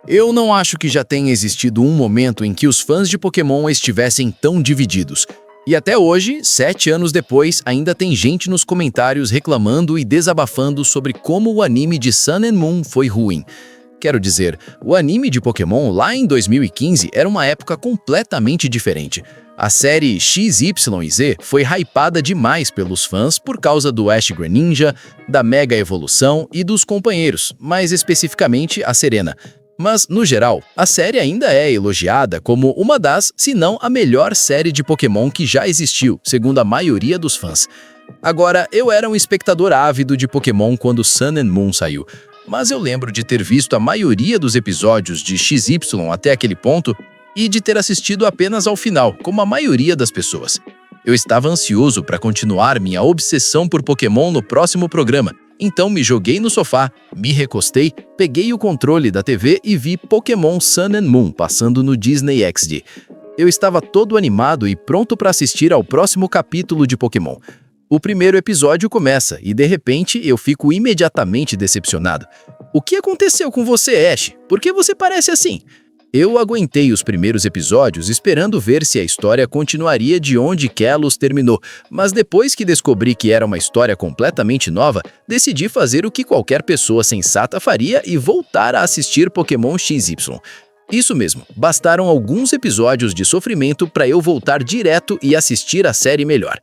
Eu não acho que já tenha existido um momento em que os fãs de Pokémon estivessem tão divididos. E até hoje, 7 anos depois, ainda tem gente nos comentários reclamando e desabafando sobre como o anime de Sun and Moon foi ruim. Quero dizer, o anime de Pokémon lá em 2015 era uma época completamente diferente. A série XYZ foi hypada demais pelos fãs por causa do Ash Greninja, da Mega Evolução e dos companheiros, mais especificamente a Serena. Mas, no geral, a série ainda é elogiada como uma das, se não a melhor série de Pokémon que já existiu, segundo a maioria dos fãs. Agora, eu era um espectador ávido de Pokémon quando Sun and Moon saiu, mas eu lembro de ter visto a maioria dos episódios de XY até aquele ponto e de ter assistido apenas ao final, como a maioria das pessoas. Eu estava ansioso para continuar minha obsessão por Pokémon no próximo programa, então me joguei no sofá, me recostei, peguei o controle da TV e vi Pokémon Sun and Moon passando no Disney XD. Eu estava todo animado e pronto para assistir ao próximo capítulo de Pokémon. O primeiro episódio começa e, de repente, eu fico imediatamente decepcionado. O que aconteceu com você, Ash? Por que você parece assim? Eu aguentei os primeiros episódios esperando ver se a história continuaria de onde Kalos terminou, mas depois que descobri que era uma história completamente nova, decidi fazer o que qualquer pessoa sensata faria e voltar a assistir Pokémon XY. Isso mesmo, bastaram alguns episódios de sofrimento para eu voltar direto e assistir a série melhor.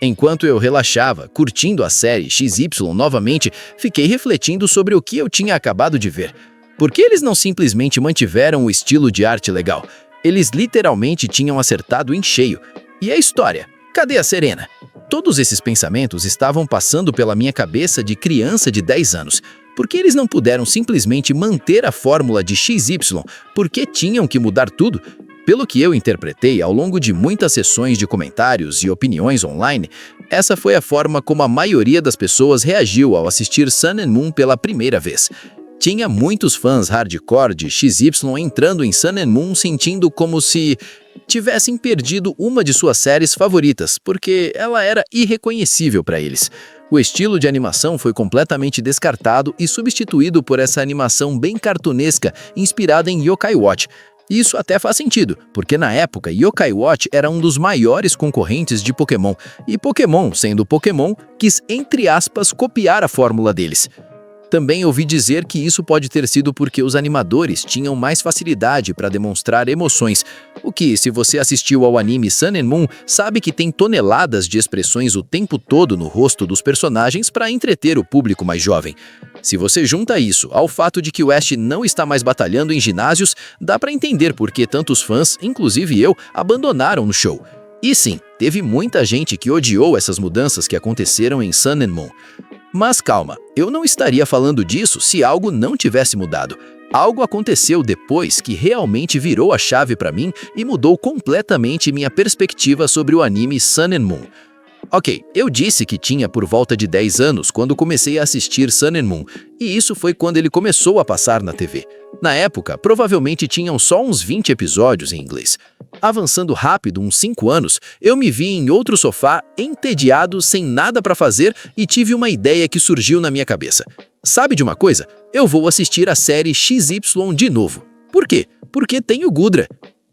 Enquanto eu relaxava, curtindo a série XY novamente, fiquei refletindo sobre o que eu tinha acabado de ver. Por que eles não simplesmente mantiveram o estilo de arte legal? Eles literalmente tinham acertado em cheio. E a história? Cadê a Serena? Todos esses pensamentos estavam passando pela minha cabeça de criança de 10 anos. Por que eles não puderam simplesmente manter a fórmula de XY? Por que tinham que mudar tudo? Pelo que eu interpretei ao longo de muitas sessões de comentários e opiniões online, essa foi a forma como a maioria das pessoas reagiu ao assistir Sun and Moon pela primeira vez. Tinha muitos fãs hardcore de XY entrando em Sun and Moon sentindo como se tivessem perdido uma de suas séries favoritas, porque ela era irreconhecível para eles. O estilo de animação foi completamente descartado e substituído por essa animação bem cartunesca, inspirada em Yokai Watch. Isso até faz sentido, porque na época Yokai Watch era um dos maiores concorrentes de Pokémon, e Pokémon, sendo Pokémon, quis, entre aspas, copiar a fórmula deles. Também ouvi dizer que isso pode ter sido porque os animadores tinham mais facilidade para demonstrar emoções, o que, se você assistiu ao anime Sun and Moon, sabe que tem toneladas de expressões o tempo todo no rosto dos personagens para entreter o público mais jovem. Se você junta isso ao fato de que o Ash não está mais batalhando em ginásios, dá para entender por que tantos fãs, inclusive eu, abandonaram no show. E sim, teve muita gente que odiou essas mudanças que aconteceram em Sun and Moon. Mas calma, eu não estaria falando disso se algo não tivesse mudado. Algo aconteceu depois que realmente virou a chave para mim e mudou completamente minha perspectiva sobre o anime Sun and Moon. Ok, eu disse que tinha por volta de 10 anos quando comecei a assistir Sun and Moon, e isso foi quando ele começou a passar na TV. Na época, provavelmente tinham só uns 20 episódios em inglês. Avançando rápido uns 5 anos, eu me vi em outro sofá, entediado, sem nada para fazer, e tive uma ideia que surgiu na minha cabeça. Sabe de uma coisa? Eu vou assistir a série XY de novo. Por quê? Porque tem o Gudra.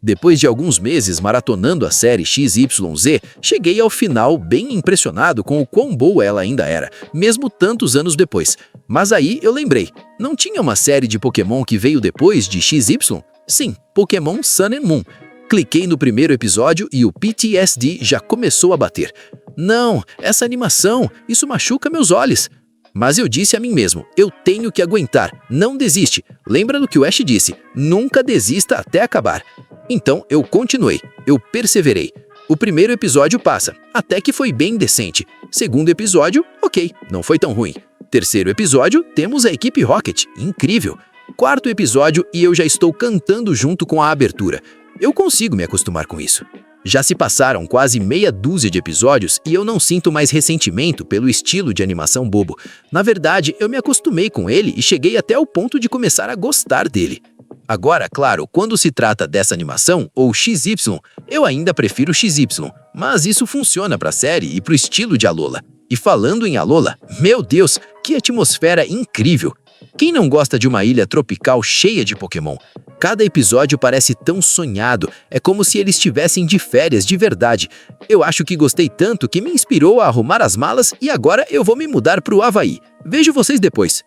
Depois de alguns meses maratonando a série XYZ, cheguei ao final bem impressionado com o quão boa ela ainda era, mesmo tantos anos depois. Mas aí eu lembrei, não tinha uma série de Pokémon que veio depois de XY? Sim, Pokémon Sun and Moon. Cliquei no primeiro episódio e o PTSD já começou a bater. Não, essa animação, isso machuca meus olhos. Mas eu disse a mim mesmo, eu tenho que aguentar, não desiste. Lembra do que o Ash disse, nunca desista até acabar. Então eu continuei, eu perseverei. O primeiro episódio passa, até que foi bem decente. Segundo episódio, ok, não foi tão ruim. Terceiro episódio, temos a equipe Rocket, incrível. Quarto episódio e eu já estou cantando junto com a abertura. Eu consigo me acostumar com isso. Já se passaram quase meia dúzia de episódios e eu não sinto mais ressentimento pelo estilo de animação bobo. Na verdade, eu me acostumei com ele e cheguei até o ponto de começar a gostar dele. Agora, claro, quando se trata dessa animação, ou XY, eu ainda prefiro XY, mas isso funciona para a série e para o estilo de Alola. E falando em Alola, meu Deus, que atmosfera incrível! Quem não gosta de uma ilha tropical cheia de Pokémon? Cada episódio parece tão sonhado, é como se eles estivessem de férias de verdade. Eu acho que gostei tanto que me inspirou a arrumar as malas e agora eu vou me mudar para o Havaí. Vejo vocês depois.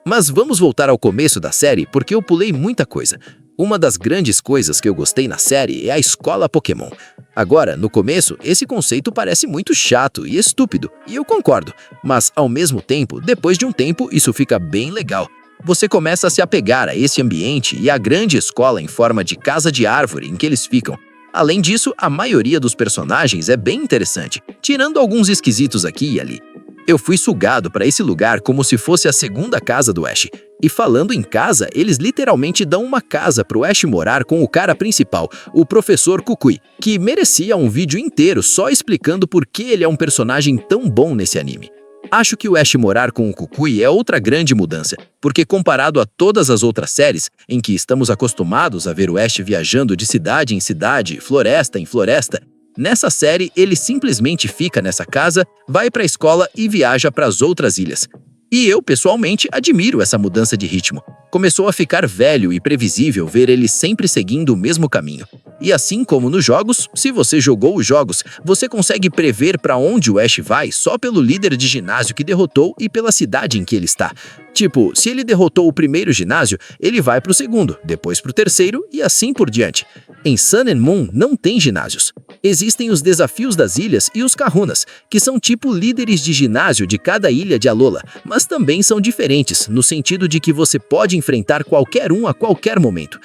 Mas vamos voltar ao começo da série porque eu pulei muita coisa. Uma das grandes coisas que eu gostei na série é a escola Pokémon. Agora, no começo, esse conceito parece muito chato e estúpido, e eu concordo. Mas, ao mesmo tempo, depois de um tempo, isso fica bem legal. Você começa a se apegar a esse ambiente e à grande escola em forma de casa de árvore em que eles ficam. Além disso, a maioria dos personagens é bem interessante, tirando alguns esquisitos aqui e ali. Eu fui sugado para esse lugar como se fosse a segunda casa do Ash. E falando em casa, eles literalmente dão uma casa pro Ash morar com o cara principal, o Professor Kukui, que merecia um vídeo inteiro só explicando por que ele é um personagem tão bom nesse anime. Acho que o Ash morar com o Kukui é outra grande mudança, porque comparado a todas as outras séries, em que estamos acostumados a ver o Ash viajando de cidade em cidade, floresta em floresta, nessa série ele simplesmente fica nessa casa, vai pra escola e viaja para as outras ilhas. E eu, pessoalmente, admiro essa mudança de ritmo. Começou a ficar velho e previsível ver ele sempre seguindo o mesmo caminho. E assim como nos jogos, se você jogou os jogos, você consegue prever para onde o Ash vai só pelo líder de ginásio que derrotou e pela cidade em que ele está. Tipo, se ele derrotou o primeiro ginásio, ele vai pro segundo, depois pro terceiro e assim por diante. Em Sun and Moon não tem ginásios. Existem os desafios das ilhas e os Kahunas, que são tipo líderes de ginásio de cada ilha de Alola, mas também são diferentes, no sentido de que você pode enfrentar qualquer um a qualquer momento.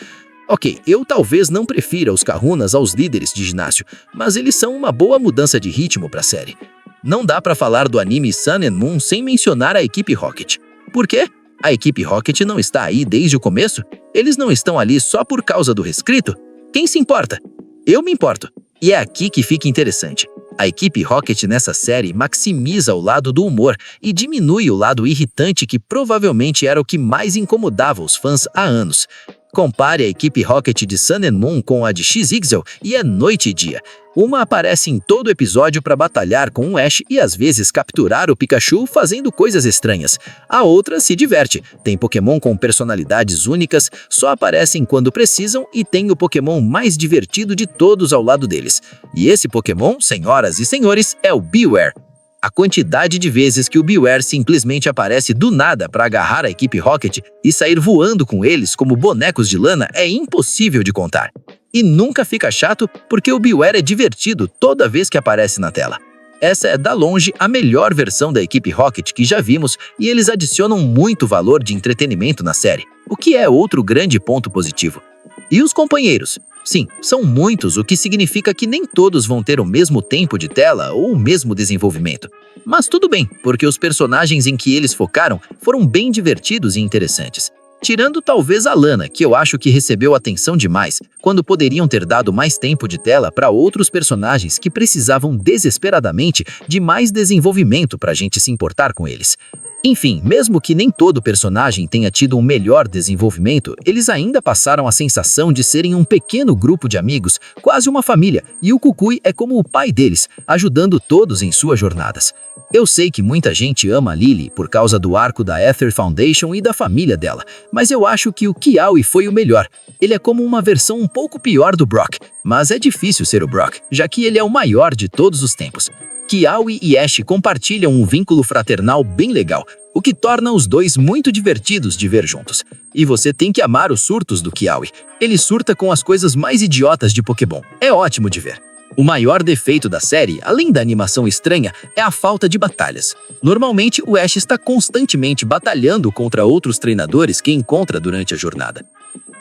Ok, eu talvez não prefira os Kahunas aos líderes de ginásio, mas eles são uma boa mudança de ritmo para a série. Não dá para falar do anime Sun and Moon sem mencionar a equipe Rocket. Por quê? A equipe Rocket não está aí desde o começo? Eles não estão ali só por causa do reescrito? Quem se importa? Eu me importo. E é aqui que fica interessante. A equipe Rocket nessa série maximiza o lado do humor e diminui o lado irritante que provavelmente era o que mais incomodava os fãs há anos. Compare a equipe Rocket de Sun and Moon com a de X-Ixel e é noite e dia. Uma aparece em todo episódio para batalhar com o Ash e às vezes capturar o Pikachu fazendo coisas estranhas. A outra se diverte, tem Pokémon com personalidades únicas, só aparecem quando precisam e tem o Pokémon mais divertido de todos ao lado deles. E esse Pokémon, senhoras e senhores, é o Bewear. A quantidade de vezes que o Bewear simplesmente aparece do nada para agarrar a equipe Rocket e sair voando com eles como bonecos de lana é impossível de contar. E nunca fica chato porque o Bewear é divertido toda vez que aparece na tela. Essa é, da longe, a melhor versão da equipe Rocket que já vimos e eles adicionam muito valor de entretenimento na série, o que é outro grande ponto positivo. E os companheiros? Sim, são muitos, o que significa que nem todos vão ter o mesmo tempo de tela ou o mesmo desenvolvimento. Mas tudo bem, porque os personagens em que eles focaram foram bem divertidos e interessantes. Tirando talvez a Lana, que eu acho que recebeu atenção demais, quando poderiam ter dado mais tempo de tela para outros personagens que precisavam desesperadamente de mais desenvolvimento para a gente se importar com eles. Enfim, mesmo que nem todo personagem tenha tido um melhor desenvolvimento, eles ainda passaram a sensação de serem um pequeno grupo de amigos, quase uma família, e o Kukui é como o pai deles, ajudando todos em suas jornadas. Eu sei que muita gente ama a Lily por causa do arco da Aether Foundation e da família dela, mas eu acho que o Kiawe foi o melhor. Ele é como uma versão um pouco pior do Brock, mas é difícil ser o Brock, já que ele é o maior de todos os tempos. Kiawe e Ash compartilham um vínculo fraternal bem legal, o que torna os dois muito divertidos de ver juntos. E você tem que amar os surtos do Kiawe. Ele surta com as coisas mais idiotas de Pokémon. É ótimo de ver. O maior defeito da série, além da animação estranha, é a falta de batalhas. Normalmente, o Ash está constantemente batalhando contra outros treinadores que encontra durante a jornada.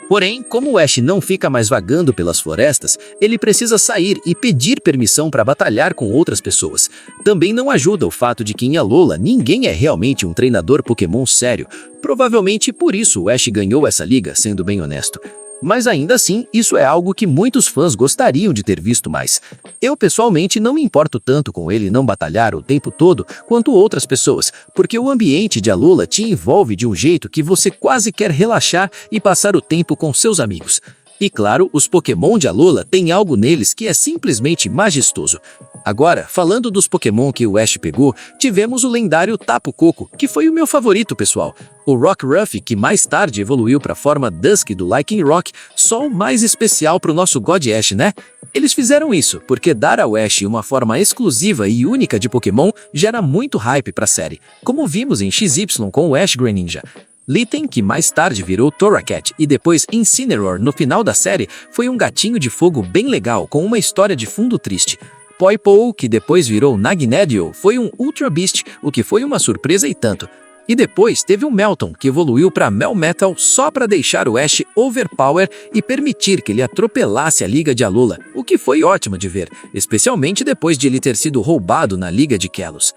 Porém, como o Ash não fica mais vagando pelas florestas, ele precisa sair e pedir permissão para batalhar com outras pessoas. Também não ajuda o fato de que em Alola ninguém é realmente um treinador Pokémon sério. Provavelmente por isso o Ash ganhou essa liga, sendo bem honesto. Mas ainda assim, isso é algo que muitos fãs gostariam de ter visto mais. Eu pessoalmente não me importo tanto com ele não batalhar o tempo todo quanto outras pessoas, porque o ambiente de Alola te envolve de um jeito que você quase quer relaxar e passar o tempo com seus amigos. E claro, os Pokémon de Alola têm algo neles que é simplesmente majestoso. Agora, falando dos Pokémon que o Ash pegou, tivemos o lendário Tapu Koko, que foi o meu favorito, pessoal. O Rockruff, que mais tarde evoluiu para a forma Dusk do Lycanroc, só o mais especial para o nosso God Ash, né? Eles fizeram isso porque dar ao Ash uma forma exclusiva e única de Pokémon gera muito hype para a série, como vimos em XY com o Ash Greninja. Litten, que mais tarde virou Torracat e depois Incineroar no final da série, foi um gatinho de fogo bem legal com uma história de fundo triste. Poipole, que depois virou Nagnedio, foi um Ultra Beast, o que foi uma surpresa e tanto. E depois teve o Melton, que evoluiu para Melmetal só para deixar o Ash overpower e permitir que ele atropelasse a Liga de Alola, o que foi ótimo de ver, especialmente depois de ele ter sido roubado na Liga de Kalos.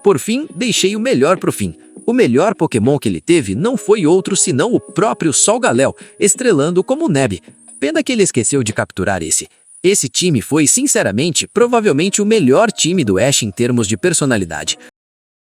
Por fim, deixei o melhor pro fim. O melhor Pokémon que ele teve não foi outro senão o próprio Solgaleo, estrelando como Neb. Pena que ele esqueceu de capturar esse. Esse time foi, sinceramente, provavelmente o melhor time do Ash em termos de personalidade.